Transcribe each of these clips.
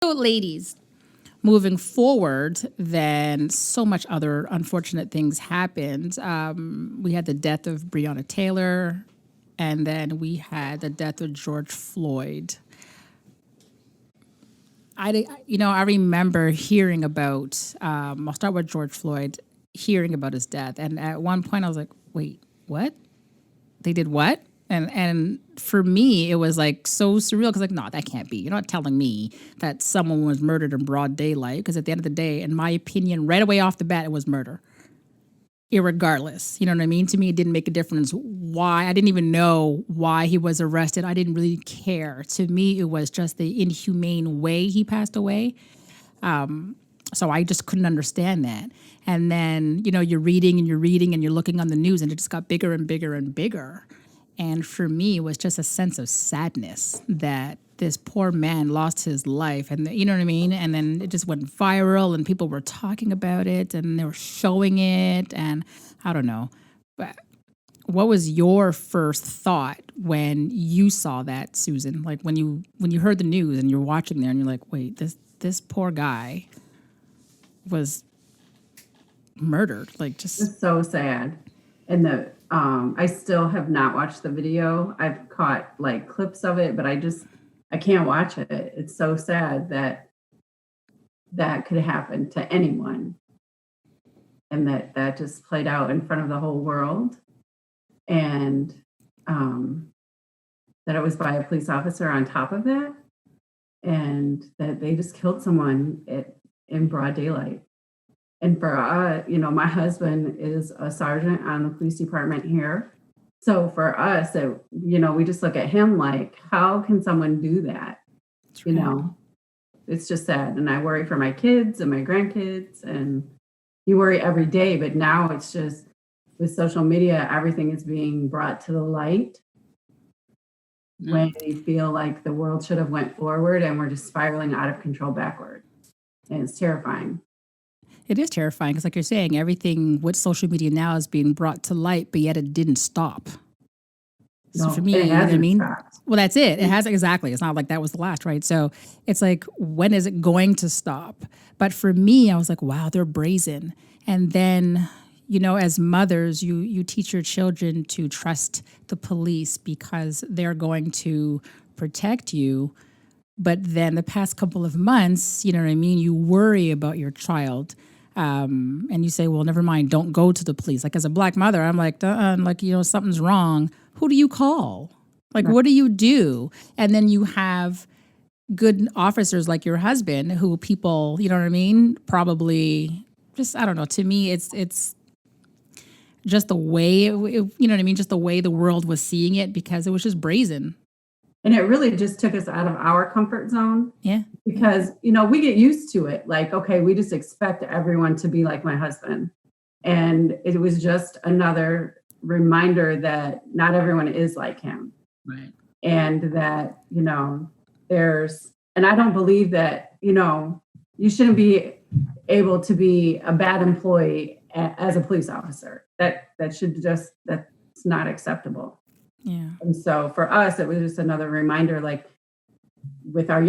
So, ladies, moving forward, then so much other unfortunate things happened. We had the death of Breonna Taylor, and then we had the death of George Floyd. I remember hearing about. I'll start with George Floyd, hearing about his death, and at one point I was like, "Wait, what? They did what?" And for me, it was like so surreal because like, no, that can't be. You're not telling me that someone was murdered in broad daylight. Because at the end of the day, in my opinion, right away off the bat, it was murder. Irregardless, you know what I mean? To me, it didn't make a difference why. I didn't even know why he was arrested. I didn't really care. To me, it was just the inhumane way he passed away. So I just couldn't understand that. And then, you're reading and you're reading and you're looking on the news and it just got bigger and bigger and bigger. And for me, it was just a sense of sadness that this poor man lost his life. And you know what I mean? And then it just went viral and people were talking about it and they were showing it. And I don't know. But what was your first thought when you saw that, Susan? Like when you heard the news and you're watching there and you're like, wait, this poor guy was murdered. Like just It's so sad. And I still have not watched the video. I've caught like clips of it, but I can't watch it. It's so sad that that could happen to anyone. And that just played out in front of the whole world. And that it was by a police officer on top of that. And that they just killed someone in broad daylight. And for my husband is a sergeant on the police department here. So for us, we just look at him like, how can someone do that? It's just sad. And I worry for my kids and my grandkids, and you worry every day. But now it's just with social media, everything is being brought to the light when we feel like the world should have went forward and we're just spiraling out of control backward. And it's terrifying. It is terrifying because, like you're saying, everything with social media now is being brought to light, but yet it didn't stop. So No, for me, it you know what I hasn't mean? stopped. Well, that's it. It has exactly. It's not like that was the last, right? So it's like, when is it going to stop? But for me, I was like, wow, they're brazen. And then, as mothers, you teach your children to trust the police because they're going to protect you. But then the past couple of months, you know what I mean? You worry about your child. And you say, well, never mind, don't go to the police. Like as a Black mother, I'm like, something's wrong. Who do you call? Like, Right. what do you do? And then you have good officers like your husband who people, you know what I mean? Probably just, I don't know. To me, it's just the way, you know what I mean? Just the way the world was seeing it because it was just brazen. And it really just took us out of our comfort zone. Yeah. Because, we get used to it. Like, okay, we just expect everyone to be like my husband. And it was just another reminder that not everyone is like him. Right. And that, and I don't believe that, you shouldn't be able to be a bad employee as a police officer. That's not acceptable. Yeah. And so for us, it was just another reminder, like with our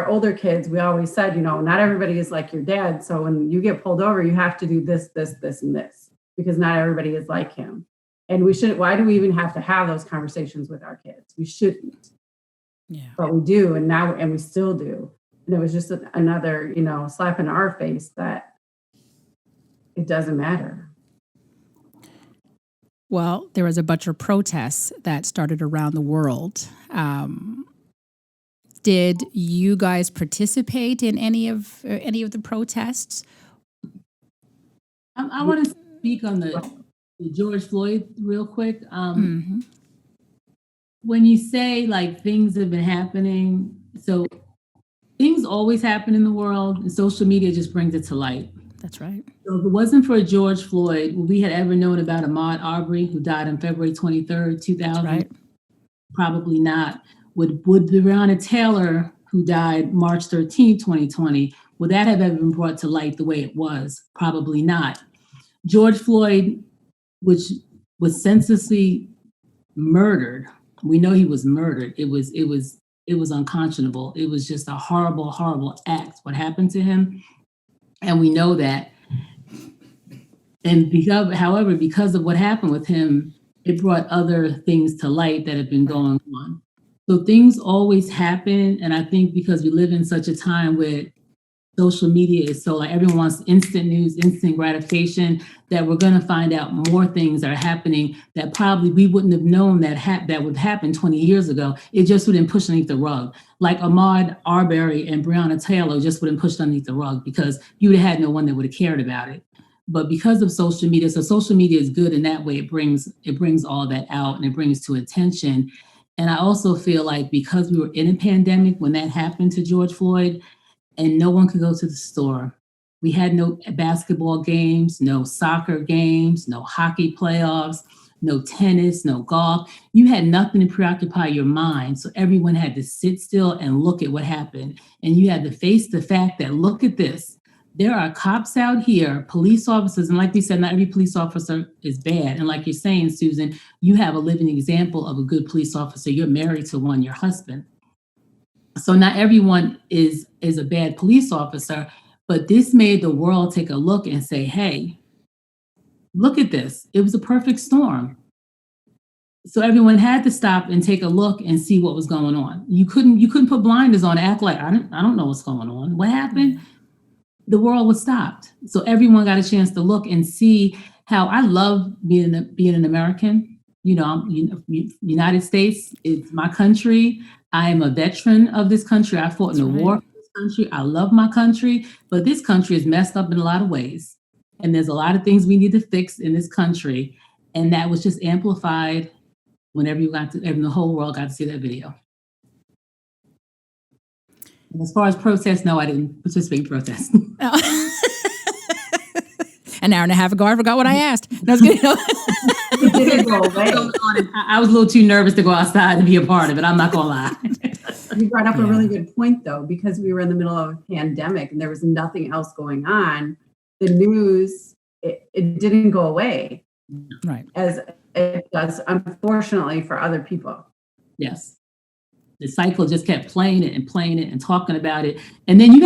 older kids, we always said, not everybody is like your dad. So when you get pulled over, you have to do this, this, this, and this, because not everybody is like him. And we shouldn't, why do we even have to have those conversations with our kids? We shouldn't. Yeah. But we do. And we still do. And it was just another, slap in our face that it doesn't matter. Well, there was a bunch of protests that started around the world. Did you guys participate in any of the protests? I want to speak on the George Floyd real quick. When you say like things have been happening, so things always happen in the world, and social media just brings it to light. That's right. So if it wasn't for George Floyd, would we had ever known about Ahmaud Arbery, who died on February 23rd, 2000? Right. Probably not. Would Breonna Taylor, who died March 13, 2020, would that have ever been brought to light the way it was? Probably not. George Floyd, which was senselessly murdered, we know he was murdered. It was it was unconscionable. It was just a horrible, horrible act, what happened to him. And we know that. And because of what happened with him, it brought other things to light that have been going on. So things always happen. And I think because we live in such a time where social media is so like everyone wants instant news, instant gratification, that we're going to find out more things that are happening that probably we wouldn't have known that would happen 20 years ago. It just wouldn't push underneath the rug. Like Ahmaud Arbery and Breonna Taylor just wouldn't push underneath the rug because you would have had no one that would have cared about it. But because of social media, so social media is good in that way. It brings all that out and it brings to attention. And I also feel like because we were in a pandemic when that happened to George Floyd, and no one could go to the store. We had no basketball games, no soccer games, no hockey playoffs, no tennis, no golf. You had nothing to preoccupy your mind. So everyone had to sit still and look at what happened. And you had to face the fact that, look at this. There are cops out here, police officers, and like we said, not every police officer is bad. And like you're saying, Susan, you have a living example of a good police officer. You're married to one, your husband. So not everyone is a bad police officer, but this made the world take a look and say, hey, look at this. It was a perfect storm. So everyone had to stop and take a look and see what was going on. You couldn't put blinders on and act like, I don't know what's going on. What happened? The world was stopped. So everyone got a chance to look and see how I love being an American. United States is my country. I am a veteran of this country. I fought in a war for this country. I love my country, but this country is messed up in a lot of ways. And there's a lot of things we need to fix in this country. And that was just amplified whenever the whole world got to see that video. And as far as protests, no, I didn't participate in protests. Oh. An hour and a half ago, I forgot what I asked. No, It didn't go away. I was a little too nervous to go outside and be a part of it. I'm not going to lie. You brought up a really good point, though, because we were in the middle of a pandemic and there was nothing else going on. The news, it didn't go away. Right. As it does, unfortunately, for other people. Yes. The cycle just kept playing it and talking about it. And then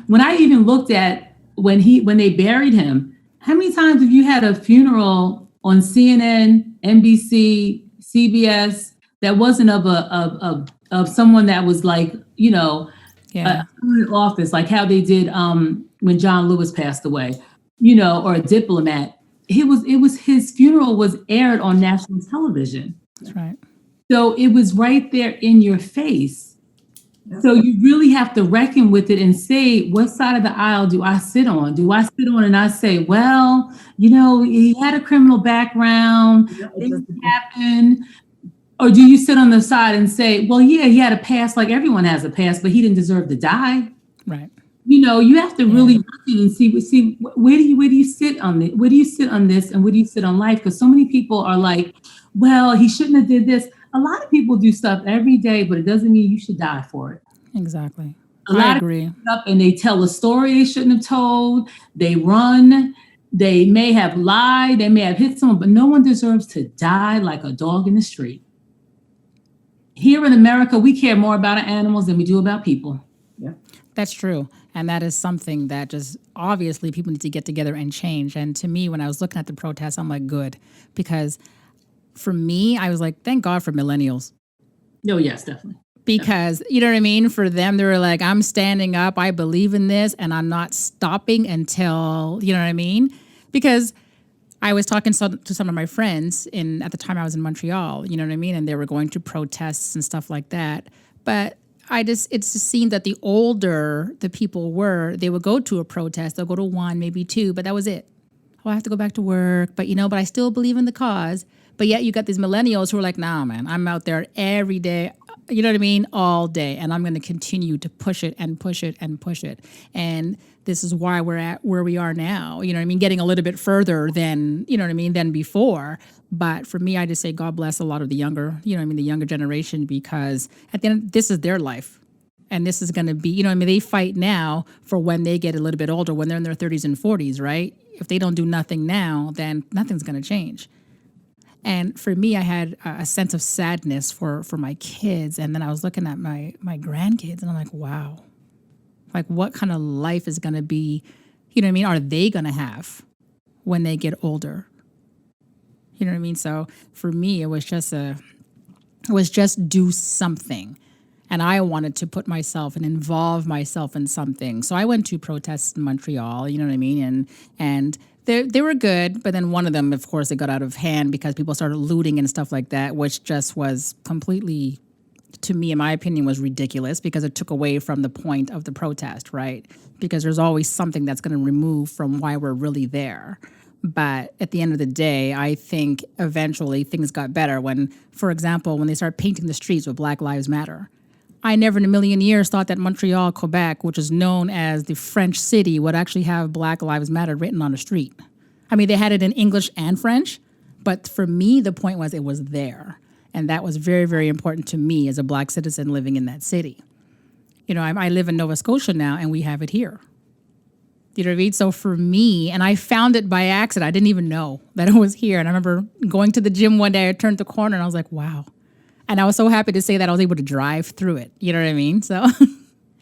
when I even looked at when they buried him, how many times have you had a funeral on CNN, NBC, CBS that wasn't of someone that was like, in office, like how they did when John Lewis passed away, or a diplomat. It was his funeral was aired on national television. That's right. So it was right there in your face. So you really have to reckon with it and say, what side of the aisle do I sit on? Do I sit on and I say, well, he had a criminal background, things happen. Or do you sit on the side and say, well, yeah, he had a past like everyone has a past, but he didn't deserve to die. Right. You have to really reckon and see where do you sit on this? Where do you sit on this and where do you sit on life? Because so many people are like, well, he shouldn't have did this. A lot of people do stuff every day, but it doesn't mean you should die for it. Exactly. I agree. Up and they tell a story they shouldn't have told. They run. They may have lied. They may have hit someone, but no one deserves to die like a dog in the street. Here in America, we care more about our animals than we do about people. Yeah, that's true. And that is something that just obviously people need to get together and change. And to me, when I was looking at the protests, I'm like, good, because for me, I was like, thank God for millennials. Oh, yes, definitely. Because, you know what I mean? For them, they were like, I'm standing up, I believe in this, and I'm not stopping until, you know what I mean? Because I was talking to some of my friends at the time I was in Montreal, you know what I mean? And they were going to protests and stuff like that. But it just seemed that the older the people were, they would go to a protest, they'll go to one, maybe two, but that was it. Oh, I have to go back to work, but but I still believe in the cause. But yet you got these millennials who are like, nah, man, I'm out there every day, you know what I mean, all day. And I'm going to continue to push it and push it and push it. And this is why we're at where we are now, you know what I mean, getting a little bit further than, you know what I mean, than before. But for me, I just say God bless a lot of the younger, the younger generation, because at the end, this is their life. And this is going to be, they fight now for when they get a little bit older, when they're in their 30s and 40s, right? If they don't do nothing now, then nothing's going to change. And for me, I had a sense of sadness for my kids. And then I was looking at my grandkids and I'm like, wow, like what kind of life is going to be, you know what I mean? Are they going to have when they get older? You know what I mean? So for me, it was just do something. And I wanted to put myself and involve myself in something. So I went to protests in Montreal, you know what I mean? And they were good, but then one of them, of course, it got out of hand because people started looting and stuff like that, which just was completely, to me, in my opinion, was ridiculous because it took away from the point of the protest, right? Because there's always something that's going to remove from why we're really there. But at the end of the day, I think eventually things got better when, for example, when they started painting the streets with Black Lives Matter. I never in a million years thought that Montreal, Quebec, which is known as the French city, would actually have Black Lives Matter written on the street. I mean, they had it in English and French, but for me, the point was it was there. And that was very, very important to me as a Black citizen living in that city. You know, I live in Nova Scotia now, and we have it here. You know what I mean? So for me, and I found it by accident. I didn't even know that it was here. And I remember going to the gym one day, I turned the corner, and I was like, wow. And I was so happy to say that I was able to drive through it. You know what I mean? So